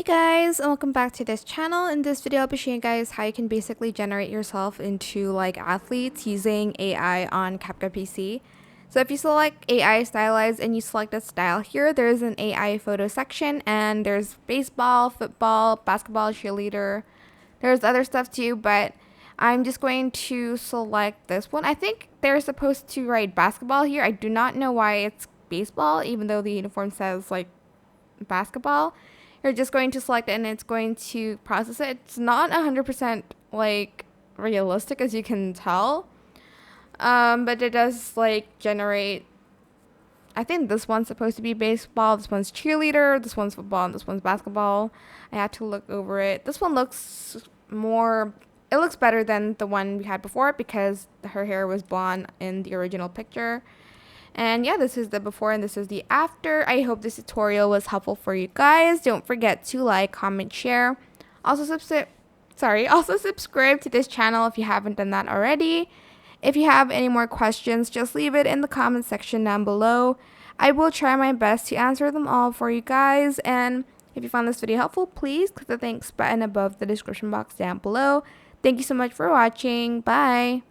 Hey guys, and welcome back to this channel. In this video, I'll be showing you guys how you can basically generate yourself into like athletes using AI on CapCut PC. So if you select AI Stylize and you select a style here, there's an AI photo section and there's baseball, football, basketball, cheerleader. There's other stuff too, but I'm just going to select this one. I think they're supposed to write basketball here. I do not know why it's baseball, even though the uniform says like basketball. You're just going to select it and it's going to process it. It's not 100% like realistic, as you can tell, but it does like generate. I think this one's supposed to be baseball, this one's cheerleader, this one's football, and this one's basketball. I had to look over it. This one looks more, it looks better than the one we had before because her hair was blonde in the original picture. And yeah, this is the before and this is the after. I hope this tutorial was helpful for you guys. Don't forget to like, comment, share. Also subscribe to this channel if you haven't done that already. If you have any more questions, just leave it in the comment section down below. I will try my best to answer them all for you guys. And if you found this video helpful, please click the thanks button above the description box down below. Thank you so much for watching. Bye.